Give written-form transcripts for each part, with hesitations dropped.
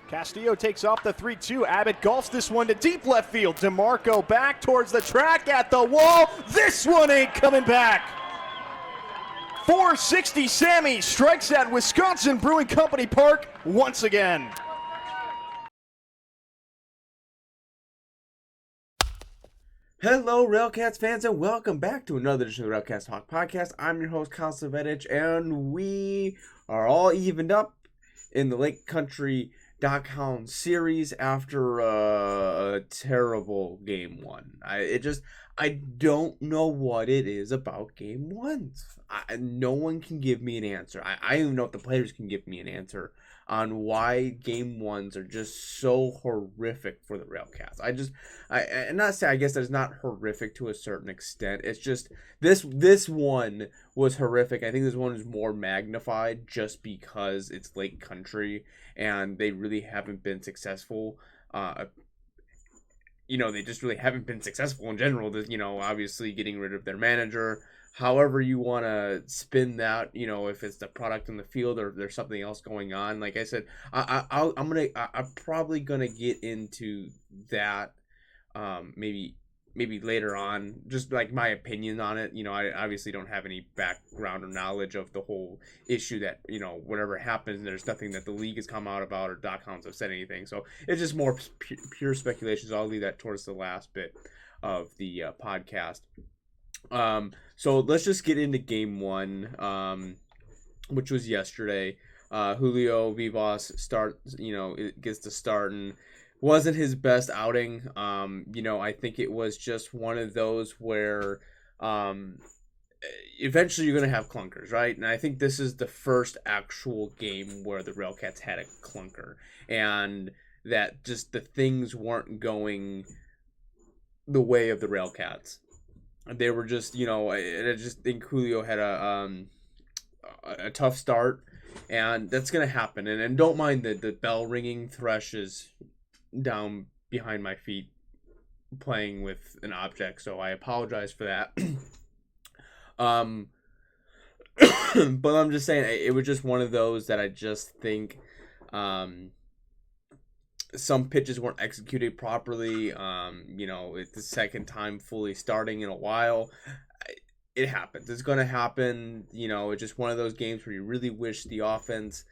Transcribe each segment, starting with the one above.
Castillo takes off the 3-2. Abbott golfs this one to deep left field. DeMarco back towards the track at the wall. This one ain't coming back. 460 Sammy strikes at Wisconsin Brewing Company Park once again. Hello, RailCats fans, and welcome back to another edition of the RailCats Talk Podcast. I'm your host, Kyle Savedich, and we are all evened up in the Lake Country Dockhounds series after a terrible game one. I don't know what it is about game ones. No one can give me an answer. I don't even know if the players can give me an answer on why game ones are just so horrific for the RailCats. And not say, I guess that's not horrific to a certain extent. It's just this one was horrific. I think this one is more magnified just because it's Lake Country and they really haven't been successful. They just really haven't been successful in general. Obviously getting rid of their manager. However you want to spin that, if it's the product in the field or there's something else going on. Like I said, I'm probably gonna get into that maybe later on, just like my opinion on it. I obviously don't have any background or knowledge of the whole issue that, whatever happens, there's nothing that the league has come out about or Dockhounds have said anything. So it's just more pure speculation. So I'll leave that towards the last bit of the podcast. So let's just get into game one, which was yesterday. Julio Vivas gets to start and wasn't his best outing. I think it was just one of those where eventually you're going to have clunkers, right? And I think this is the first actual game where the RailCats had a clunker and that just the things weren't going the way of the RailCats. They were just, I just think Julio had a tough start, and that's going to happen. And don't mind the bell ringing. Thresh is down behind my feet playing with an object, so I apologize for that. But I'm just saying, it was just one of those that I just think some pitches weren't executed properly. It's the second time fully starting in a while. It happens. It's going to happen. It's just one of those games where you really wish the offense,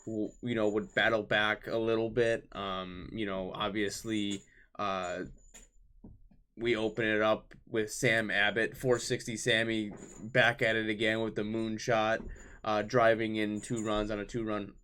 would battle back a little bit. Obviously, we open it up with Sam Abbott, 460 Sammy, back at it again with the moonshot, driving in 2 runs on a two-run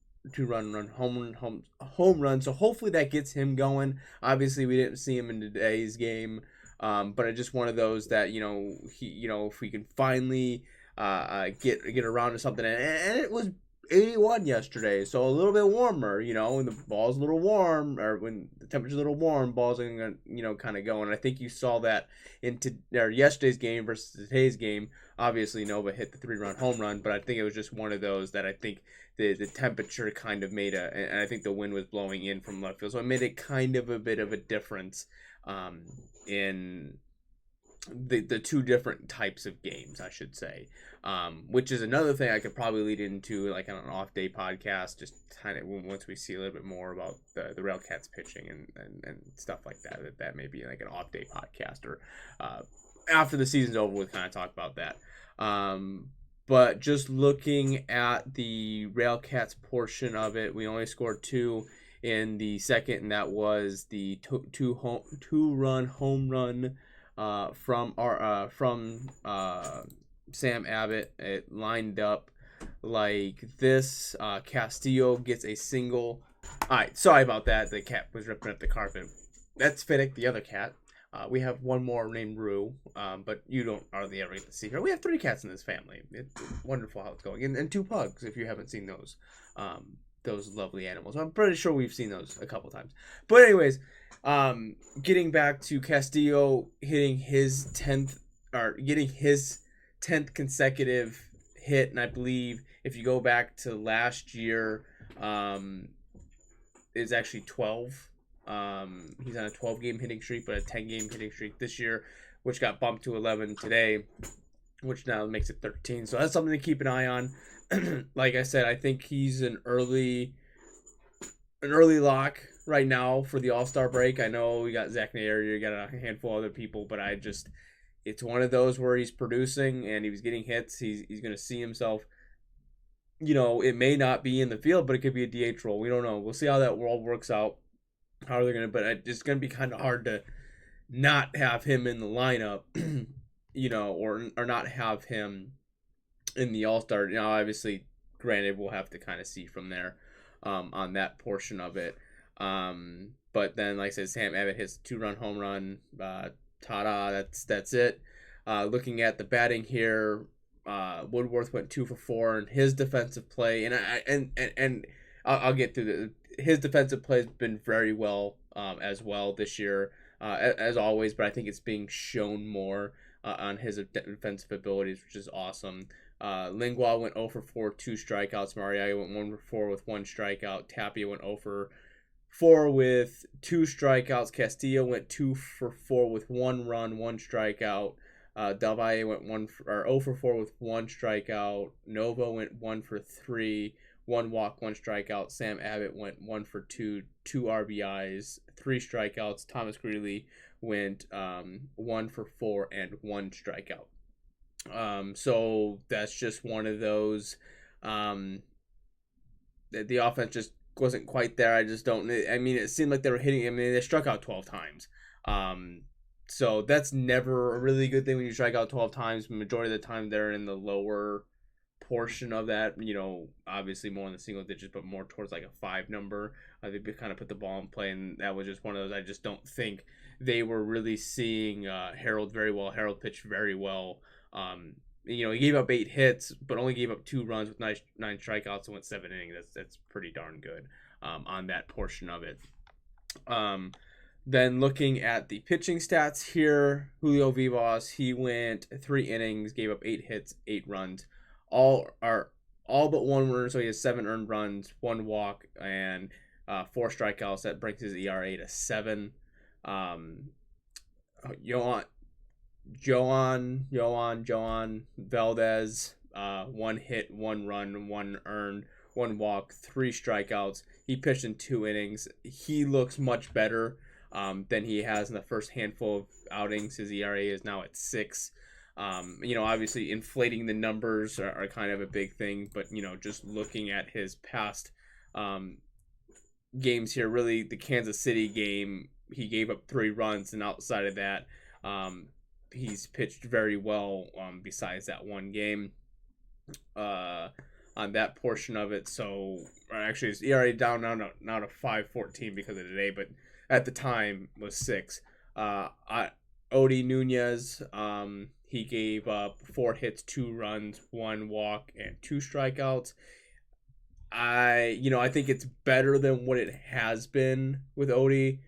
home run. So hopefully that gets him going. Obviously we didn't see him in today's game, but it's just one of those that if we can finally get around to something, and it was 81 yesterday, so a little bit warmer, when the ball's a little warm, or when the temperature's a little warm, balls are gonna kind of go. And I think you saw that in yesterday's game versus today's game. Obviously Nova hit the 3-run home run, but I think it was just one of those that I think the temperature kind of made and I think the wind was blowing in from left field, so it made it kind of a bit of a difference in the two different types of games, I should say, which is another thing I could probably lead into like on an off day podcast, just kind of once we see a little bit more about the RailCats pitching and stuff like that may be like an off day podcast, or after the season's over we'll kind of talk about that. But just looking at the RailCats portion of it, we only scored 2 in the second, and that was the two-run home run from Sam Abbott. It lined up like this. Castillo gets a single. All right, sorry about that. The cat was ripping up the carpet. That's Fiddick, the other cat. We have one more named Rue, but you don't hardly ever get to see her. We have 3 cats in this family. It's wonderful how it's going. And 2 pugs, if you haven't seen those lovely animals. I'm pretty sure we've seen those a couple times. But anyways, getting back to Castillo getting his 10th consecutive hit, and I believe if you go back to last year, it's actually 12. He's on a 12-game hitting streak, but a 10-game hitting streak this year, which got bumped to 11 today, which now makes it 13. So that's something to keep an eye on. Like I said, I think he's an early an early lock right now for the All-Star break. I know we got Zach Nair, you got a handful of other people, but it's one of those where he's producing and he was getting hits. He's going to see himself. It may not be in the field, but it could be a DH role. We don't know. We'll see how that world works out. How they're going to, but it's going to be kind of hard to not have him in the lineup, or not have him in the All-Star. Obviously, granted, we'll have to kind of see from there on that portion of it. But then, like I said, Sam Abbott hits a 2-run home run. Ta-da, that's it. Looking at the batting here, Woodworth went 2 for 4 in his defensive play, and I'll get through his defensive play has been very well as well this year, as always. But I think it's being shown more on his defensive abilities, which is awesome. Lingua went 0 for 4, 2 strikeouts. Mariaga went 1 for 4 with 1 strikeout. Tapia went 0 for 4 with 2 strikeouts. Castillo went 2 for 4 with 1 run, 1 strikeout. Del Valle went 0 for 4 with 1 strikeout. Nova went 1 for 3, 1 walk, 1 strikeout. Sam Abbott went 1 for 2, 2 RBIs, 3 strikeouts. Thomas Greeley went 1 for 4 and 1 strikeout. So that's just one of those. The offense just wasn't quite there. I just don't. I mean, it seemed like they were hitting. I mean, they struck out 12 times. So that's never a really good thing when you strike out 12 times. The majority of the time, they're in the lower portion of that. Obviously more in the single digits, but more towards like a 5 number. They kind of put the ball in play, and that was just one of those. I just don't think they were really seeing Harold very well. Harold pitched very well. He gave up 8 hits, but only gave up 2 runs with 9 strikeouts and went 7 innings. That's pretty darn good on that portion of it. Then looking at the pitching stats here, Julio Vivas, he went 3 innings, gave up 8 hits, 8 runs, all but 1 runner, so he has 7 earned runs, 1 walk, and 4 strikeouts. That brings his ERA to 7. Joan Valdez, 1 hit, 1 run, 1 earned, 1 walk, 3 strikeouts. He pitched in 2 innings. He looks much better than he has in the first handful of outings. His ERA is now at 6. Obviously inflating the numbers are kind of a big thing, but just looking at his past games here, really the Kansas City game, he gave up 3 runs, and outside of that, he's pitched very well besides that one game on that portion of it. So actually his ERA down now to 5.14 because of today, but at the time was 6. Odie Nunez, he gave up 4 hits, 2 runs, 1 walk, and 2 strikeouts. I think it's better than what it has been with Odie.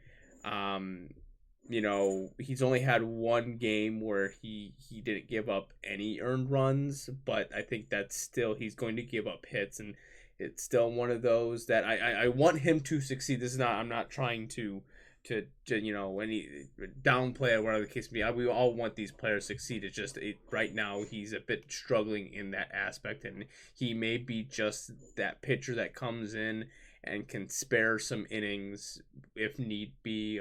He's only had 1 game where he didn't give up any earned runs, but I think that's still, he's going to give up hits, and it's still one of those that I want him to succeed. I'm not trying to any downplay or whatever the case may be. We all want these players to succeed. It's just right now he's a bit struggling in that aspect, and he may be just that pitcher that comes in and can spare some innings if need be,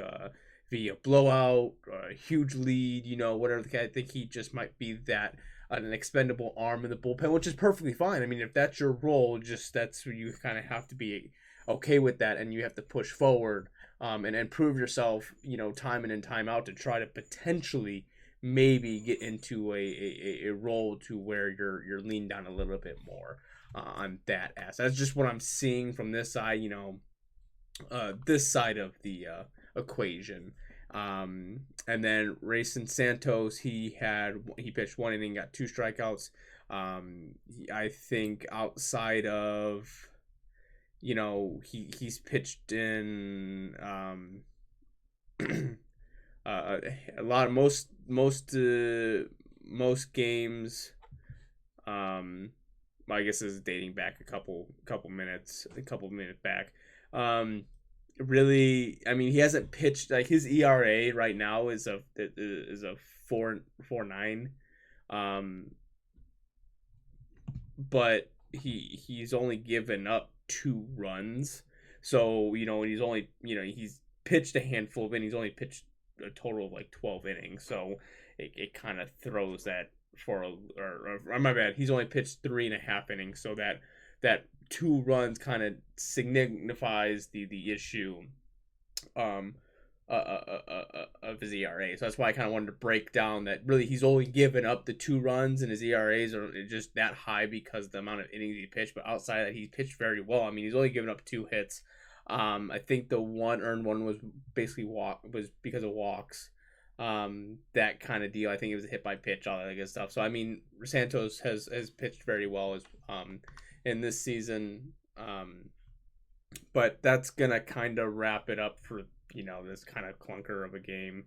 via blowout, or a huge lead, whatever the case. I think he just might be that an expendable arm in the bullpen, which is perfectly fine. I mean, if that's your role, that's where you kind of have to be okay with that, and you have to push forward and prove yourself, time in and time out to try to potentially maybe get into a role to where you're leaned down a little bit more on that aspect. That's just what I'm seeing from this side, this side of the equation. And then Rayson Santos, he pitched 1 inning, got 2 strikeouts. I think outside of, he's pitched in a lot of most games. I guess this is dating back a couple minutes back. Really, I mean, he hasn't pitched, like, his ERA right now is a 4.49, but he's only given up 2 runs, So, and he's only, he's pitched a handful of innings. He's only pitched a total of like 12 innings. So it kind of throws that or my bad. He's only pitched 3.5 innings. So that 2 runs kind of signifies the issue um of his ERA. So that's why I kind of wanted to break down that really he's only given up the 2 runs, and his ERAs are just that high because of the amount of innings he pitched. But outside of that, he pitched very well. I mean, he's only given up 2 hits. I think the one earned one was basically was because of walks. That kind of deal. I think it was a hit by pitch, all that good stuff. So I mean, Santos has pitched very well as in this season. But that's gonna kind of wrap it up for this kind of clunker of a game.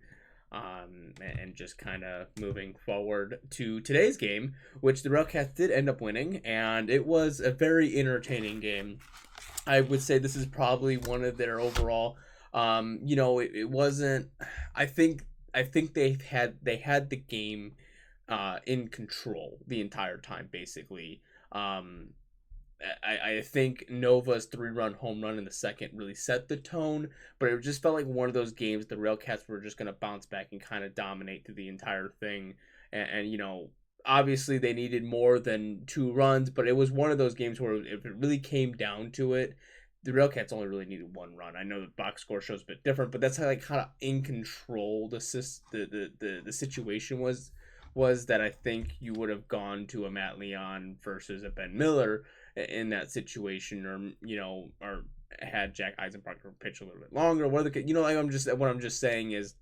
And just kind of moving forward to today's game, which the RailCats did end up winning, and it was a very entertaining game. I would say this is probably one of their overall. It wasn't. I think they had the game in control the entire time, basically. I think Nova's 3-run home run in the second really set the tone, but it just felt like one of those games the RailCats were just going to bounce back and kind of dominate through the entire thing. And obviously they needed more than 2 runs, but it was one of those games where if it really came down to it, the RailCats only really needed 1 run. I know the box score shows a bit different, but that's how kind of in control the situation was that I think you would have gone to a Matt Leon versus a Ben Miller in that situation, or had Jack Eisenbach pitch a little bit longer. What I'm just saying is,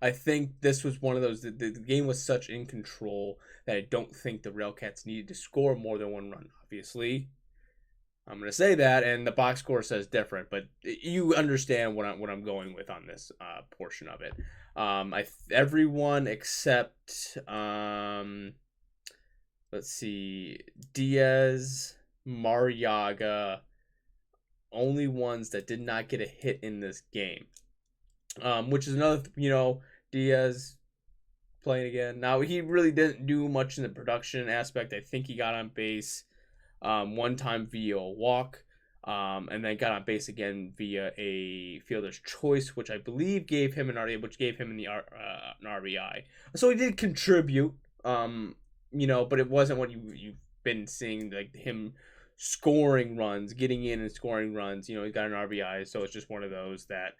I think this was one of those. The game was such in control that I don't think the RailCats needed to score more than 1 run. Obviously, I'm going to say that, and the box score says different, but you understand what I'm going with on this portion of it. Everyone except let's see, Diaz, Mariaga, only ones that did not get a hit in this game. Which is another, Diaz playing again. Now, he really didn't do much in the production aspect. I think he got on base 1 time via a walk, and then got on base again via a fielder's choice, which I believe gave him an RBI. So he did contribute, but it wasn't what you've been seeing, like him scoring runs, getting in and scoring runs. He got an RBI, so it's just one of those that,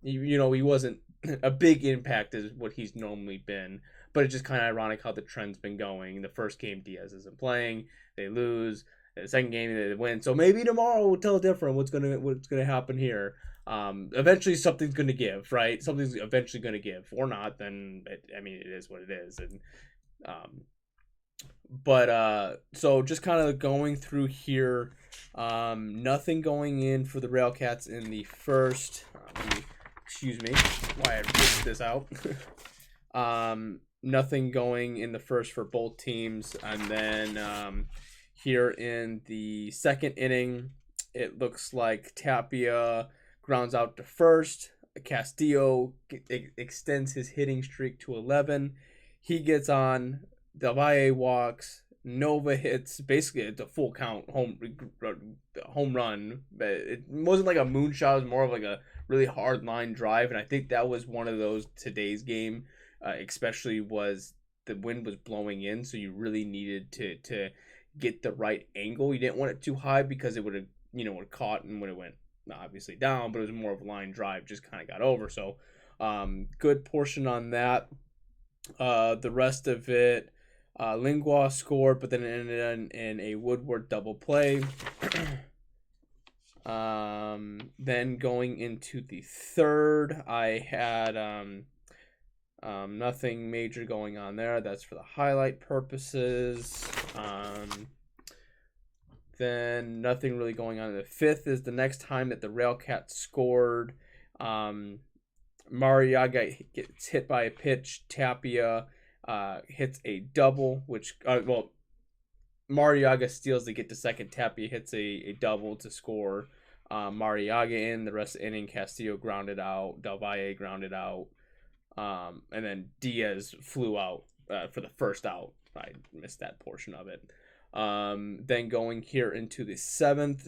he wasn't a big impact as what he's normally been. But it's just kind of ironic how the trend's been going. The first game, Diaz isn't playing. They lose. The second game, they win. So maybe tomorrow will tell different what's gonna happen here. Eventually something's gonna give, right? Something's eventually gonna give, or not. Then it is what it is. And so just kind of going through here. Nothing going in for the RailCats in the first. Excuse me, why I ripped this out. Nothing going in the first for both teams, and then here in the second inning, it looks like Tapia grounds out to first. Castillo extends his hitting streak to 11. He gets on. Del Valle walks. Nova hits. Basically, it's a full count home run. But it wasn't like a moonshot. It was more of like a really hard line drive, and I think that was one of those today's game. Especially was the wind was blowing in, so you really needed to get the right angle. You didn't want it too high because it would have caught and would have went obviously down, but it was more of a line drive, just kind of got over. So good portion on that. The rest of it, Lingua scored, but then it ended in a Woodward double play. Then going into the third, I had nothing major going on there. That's for the highlight purposes. Then nothing really going on in the fifth is the next time that the RailCats scored. Mariaga gets hit by a pitch. Tapia hits a double, which Mariaga steals to get to second. Tapia hits a double to score Mariaga in. The rest of the inning, Castillo grounded out. Del Valle grounded out. And then Diaz flew out for the first out. I missed that portion of it. Then going here into the seventh,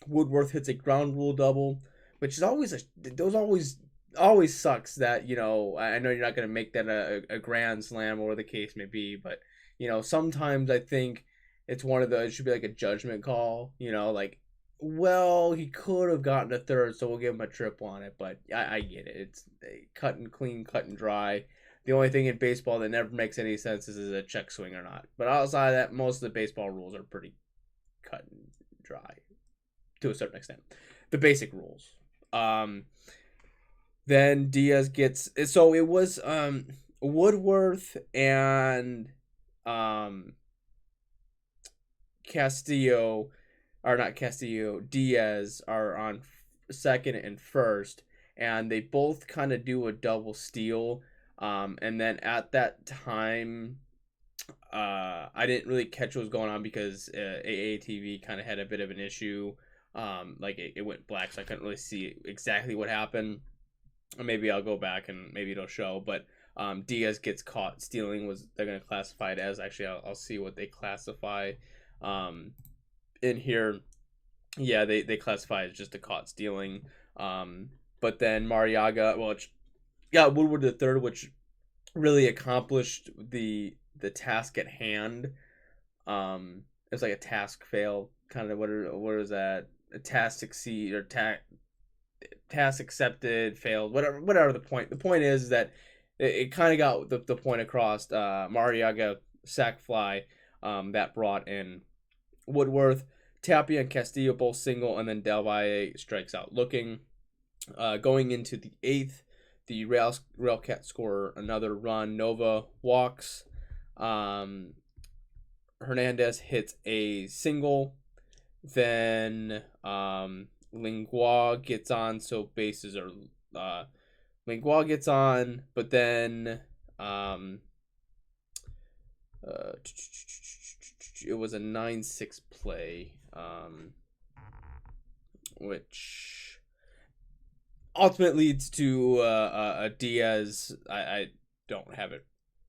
Woodworth hits a ground rule double, which is always sucks that, I know you're not going to make that a grand slam or the case may be, but sometimes I think it's one of those, it should be like a judgment call, like, well, he could have gotten a third, so we'll give him a triple on it. But I get it. It's cut and clean, cut and dry. The only thing in baseball that never makes any sense is a check swing or not. But outside of that, most of the baseball rules are pretty cut and dry to a certain extent. The basic rules. Then Diaz gets, so it was Woodworth and Castillo, or not Castillo, Diaz are on second and first, and they both kind of do a double steal. And then at that time, I didn't really catch what was going on because AATV kind of had a bit of an issue. Like it went black, so I couldn't really see exactly what happened. Or maybe I'll go back and maybe it'll show. But Diaz gets caught stealing. They're gonna classify it as, actually I'll see what they classify in here. Yeah, they classify it as just a caught stealing. But then Mariaga, well, Woodward the third, which really accomplished the task at hand. It was like a task fail, kind of. What is that? A task succeed or task accepted, failed, whatever the point. The point is that it kind of got the point across. Mariaga sac fly that brought in Woodworth. Tapia and Castillo both single, and then Del Valle strikes out. Going into the eighth, the RailCats score another run. Nova walks. Hernandez hits a single. Then Lingua gets on, so bases are Lingua gets on, but then it was a 9-6 play, which ultimately leads to a Diaz. I don't have it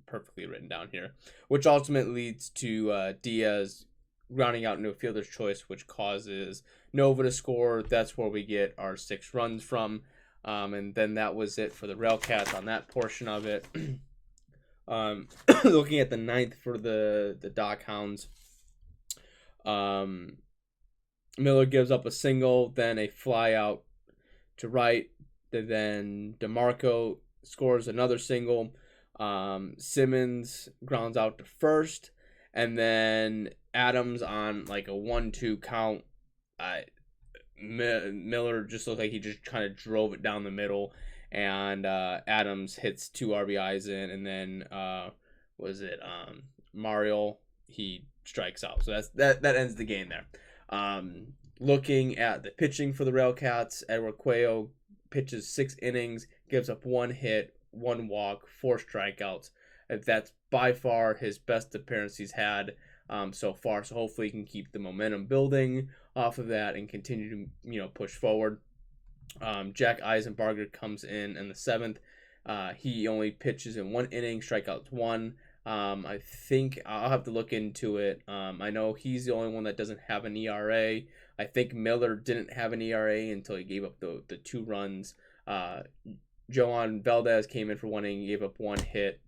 perfectly written down here, which ultimately leads to Diaz grounding out into a fielder's choice, which causes Nova to score. That's where we get our 6 runs from. And then that was it for the RailCats on that portion of it. Looking at the ninth for the Dockhounds, Miller gives up a single, then a fly out to right. Then DeMarco scores another single. Simmons grounds out to first, and then Adams on like a 1-2 count. Miller just looked like he just kind of drove it down the middle, and Adams hits 2 RBIs in, and then Mario, he strikes out. So that ends the game there. Looking at the pitching for the RailCats, Edward Cuello pitches 6 innings, gives up 1 hit, 1 walk, 4 strikeouts. That's by far his best appearance he's had so far. So hopefully he can keep the momentum building off of that and continue to push forward. Jack Eisenbarger comes in the 7th. He only pitches in 1 inning, strikeouts 1. I think I'll have to look into it. I know he's the only one that doesn't have an ERA. I think Miller didn't have an ERA until he gave up the 2 runs. Joan Valdez came in for 1 inning, gave up 1 hit.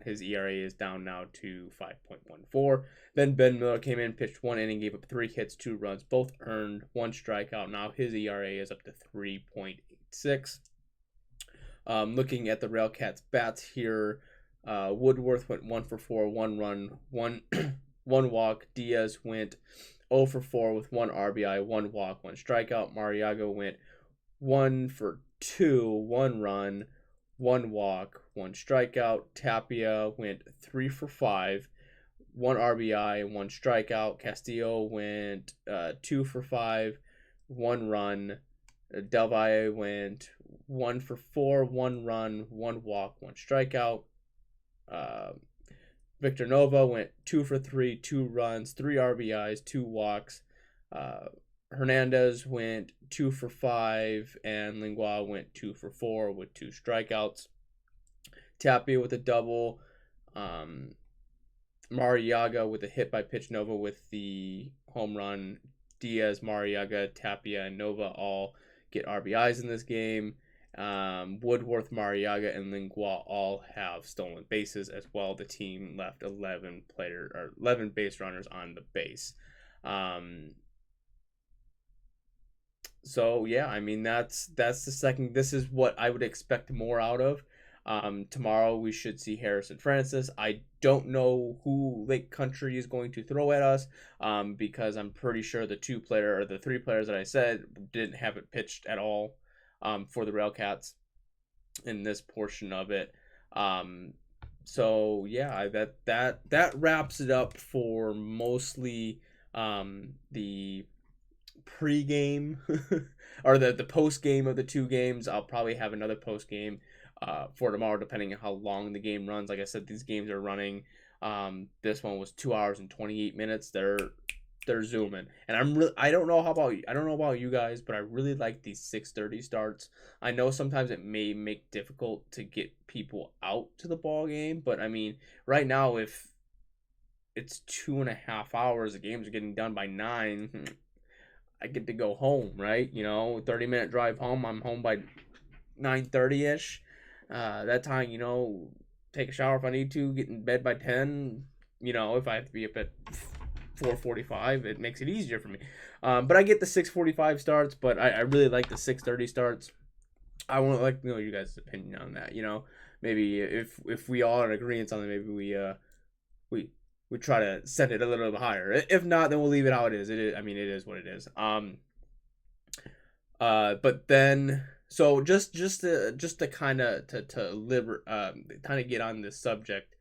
His ERA is down now to 5.14. Then Ben Miller came in, pitched 1 inning, gave up 3 hits, 2 runs, both earned, 1 strikeout. Now his ERA is up to 3.86. Looking at the RailCats bats here, Woodworth went 1 for 4, 1 run, 1 walk. Diaz went 0 for 4 with 1 RBI, 1 walk, 1 strikeout. Mariaga went 1 for 2, 1 run, 1 walk, 1 strikeout. Tapia went 3 for 5, 1 RBI, 1 strikeout. Castillo went 2 for 5, 1 run. Del Valle went 1 for 4, 1 run, 1 walk, 1 strikeout. Victor Nova went 2 for 3, 2 runs, 3 RBIs, 2 walks. Hernandez went 2 for 5, and Lingua went 2 for 4 with 2 strikeouts. Tapia with a double. Mariaga with a hit by Pitch Nova with the home run. Diaz, Mariaga, Tapia, and Nova all get RBIs in this game. Woodworth, Mariaga, and Lingua all have stolen bases as well. The team left 11 base runners on the base. So yeah, I mean that's the second. This is what I would expect more out of. Tomorrow we should see Harrison Francis. I don't know who Lake Country is going to throw at us, because I'm pretty sure the three players that I said didn't have it pitched at all, for the RailCats in this portion of it. So yeah, that wraps it up for mostly the pre-game or the post game of the two games. I'll probably have another post game for tomorrow, depending on how long the game runs. Like I said, these games are running. This one was 2 hours and 28 minutes. They're zooming, and I don't know about you guys, but I really like these 6:30 starts. I know sometimes it may make difficult to get people out to the ball game, but I mean, right now if it's 2.5 hours, the games are getting done by 9. I get to go home, right? 30-minute drive home. I'm home by 9:30ish. That time, take a shower if I need to, get in bed by 10. If I have to be up at 4:45, it makes it easier for me. But I get the 6:45 starts, but I really like the 6:30 starts. I want to like know you guys' opinion on that. Maybe if we all are in agreement on it, maybe we try to set it a little bit higher. If not, then we'll leave it how it is. It is. I mean, it is what it is. But then, so just to kind of kind of get on this subject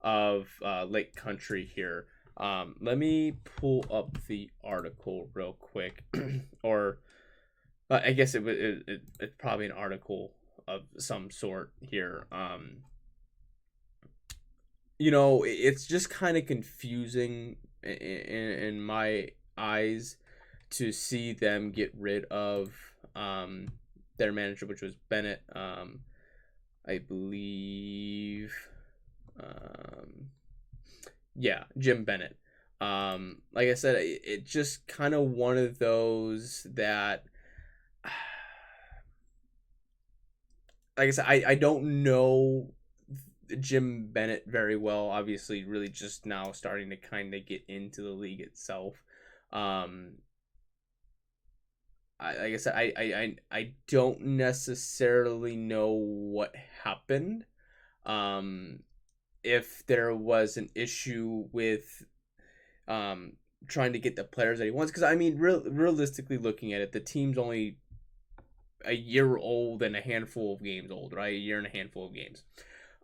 of Lake Country here. Let me pull up the article real quick, or I guess it's probably an article of some sort here. It's just kind of confusing in my eyes to see them get rid of their manager, which was Bennett. I believe, yeah, Jim Bennett. Like I said, it's just kind of one of those that, like I said, I don't know Jim Bennett very well. Obviously, really just now starting to kind of get into the league itself. Like I said, I don't necessarily know what happened. If there was an issue with trying to get the players that he wants, because I mean, realistically looking at it, the team's only a year old and a handful of games old, right? A year and a handful of games.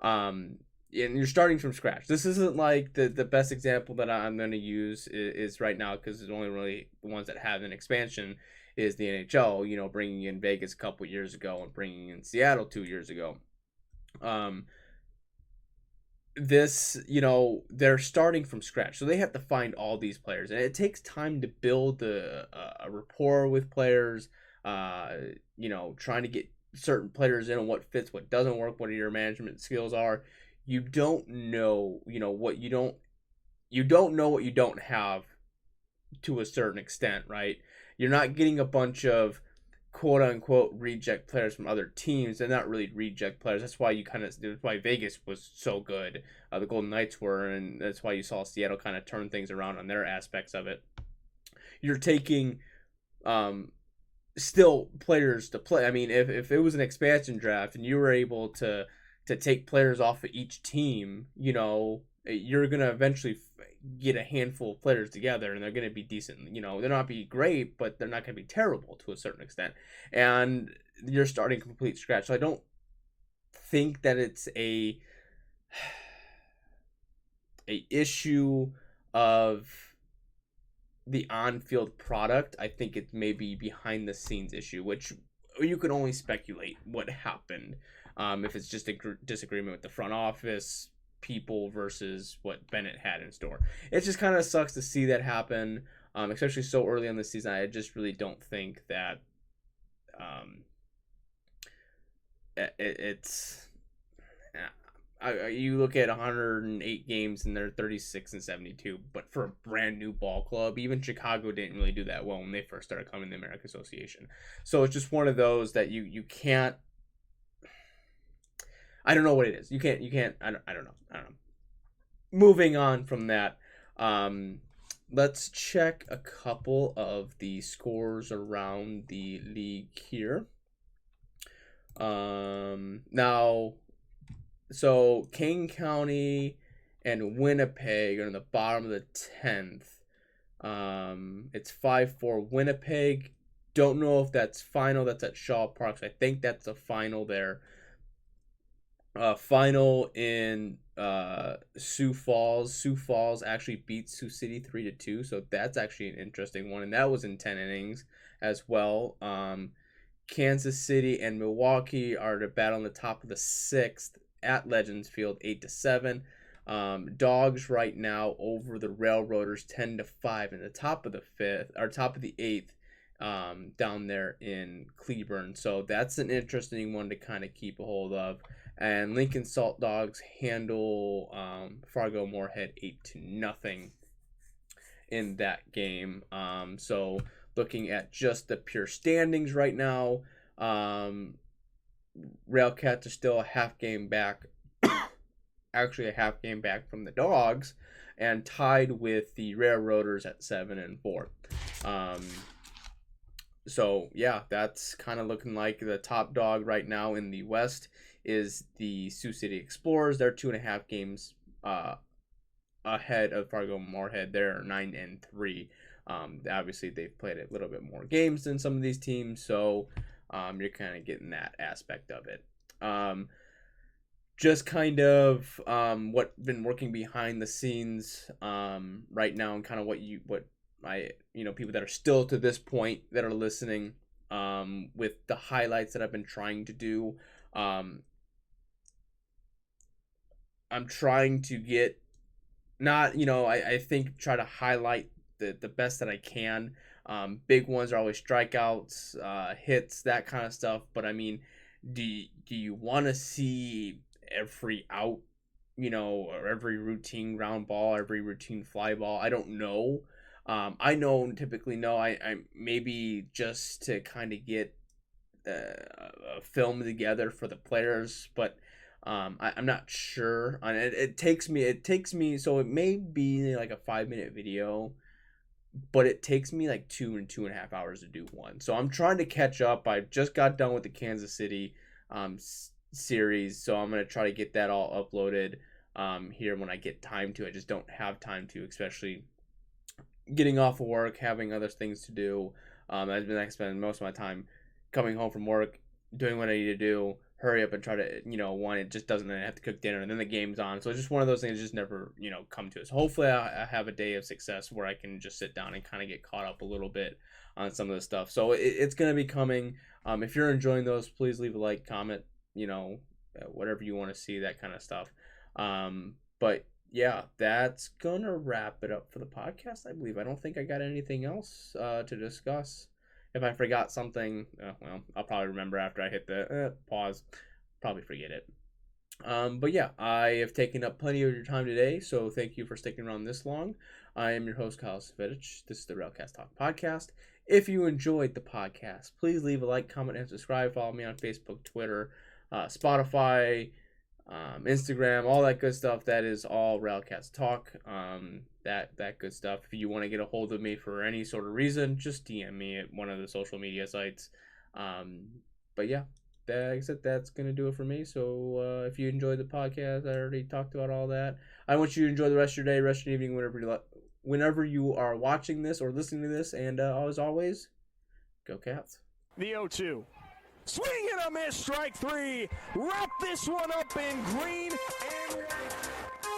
And you're starting from scratch. This isn't like the best example that I'm going to use is right now, because it's only really the ones that have an expansion is the NHL, bringing in Vegas a couple years ago and bringing in Seattle 2 years ago. This, they're starting from scratch, so they have to find all these players, and it takes time to build a rapport with players. Trying to get certain players in, and what fits, what doesn't work, what your management skills are. You don't know, what you don't know what you don't have to a certain extent, right? You're not getting a bunch of quote unquote reject players from other teams. They're not really reject players. That's why that's why Vegas was so good. The Golden Knights were, and that's why you saw Seattle kind of turn things around on their aspects of it. You're taking still players to play. I mean, if it was an expansion draft and you were able to take players off of each team, you're gonna eventually get a handful of players together, and they're gonna be decent. They're not be great, but they're not gonna be terrible to a certain extent. And you're starting complete scratch. So I don't think that it's a issue of the on-field product. I think it may be behind the scenes issue, which you can only speculate what happened. If it's just a disagreement with the front office people versus what Bennett had in store. It just kind of sucks to see that happen, especially so early in the season. I just really don't think that it's you look at 108 games and they're 36-72, but for a brand new ball club, even Chicago didn't really do that well when they first started coming to the American Association. So it's just one of those that you can't. I don't know what it is. You can't. I don't know. Moving on from that, let's check a couple of the scores around the league here. Now, so Kane County and Winnipeg are in the bottom of the 10th. It's 5-4 Winnipeg. Don't know if that's final. That's at Shaw Park. So I think that's the final there. Final in Sioux Falls. Sioux Falls actually beat Sioux City 3-2, so that's actually an interesting one, and that was in 10 innings as well. Kansas City and Milwaukee are to battle on the top of the 6th at Legends Field 8-7. Dogs right now over the Railroaders 10-5 in the top of the 5th or top of the 8th down there in Cleburne. So that's an interesting one to kind of keep a hold of. And Lincoln Salt Dogs handle Fargo Moorhead 8-0 in that game. So looking at just the pure standings right now, RailCats are still a half game back, actually a half game back from the Dogs, and tied with the Railroaders at 7-4. So yeah, that's kind of looking like the top dog right now in the West is the Sioux City Explorers. They're 2.5 games ahead of Fargo Moorhead. They're 9-3. Obviously, they've played a little bit more games than some of these teams, so you're kind of getting that aspect of it. Just kind of what been working behind the scenes right now, and kind of what people that are still to this point that are listening with the highlights that I've been trying to do. I'm trying to get I think try to highlight the best that I can. Big ones are always strikeouts, hits, that kind of stuff. But I mean, do you want to see every out, or every routine ground ball, every routine fly ball? I don't know. I know typically no. I maybe just to kind of get a film together for the players, but I'm not sure on it. It takes me so it may be like a 5-minute video, but it takes me like 2.5 hours to do one. So I'm trying to catch up. I just got done with the Kansas City series, so I'm gonna try to get that all uploaded here when I get time to. I just don't have time to, especially getting off of work, having other things to do. I've been spending most of my time coming home from work, doing what I need to do, hurry up and try to, it just doesn't, I have to cook dinner, and then the game's on. So it's just one of those things that just never, come to us. Hopefully I have a day of success where I can just sit down and kind of get caught up a little bit on some of the stuff. So it's going to be coming. If you're enjoying those, please leave a like, comment, whatever you want to see, that kind of stuff. But yeah, that's going to wrap it up for the podcast, I believe. I don't think I got anything else to discuss. If I forgot something, well, I'll probably remember after I hit the pause. Probably forget it. But yeah, I have taken up plenty of your time today, so thank you for sticking around this long. I am your host, Kyle Savitich. This is the RailCats Talk Podcast. If you enjoyed the podcast, please leave a like, comment, and subscribe. Follow me on Facebook, Twitter, Spotify, Instagram, all that good stuff. That is all RailCats Talk. That good stuff. If you want to get a hold of me for any sort of reason, just DM me at one of the social media sites. But yeah, like I said, that's gonna do it for me. So if you enjoyed the podcast, I already talked about all that. I want you to enjoy the rest of your day, rest of your evening, whenever you are watching this or listening to this. And as always, go Cats. The 0-2. Swing and a miss, strike 3. Wrap this one up in green and white.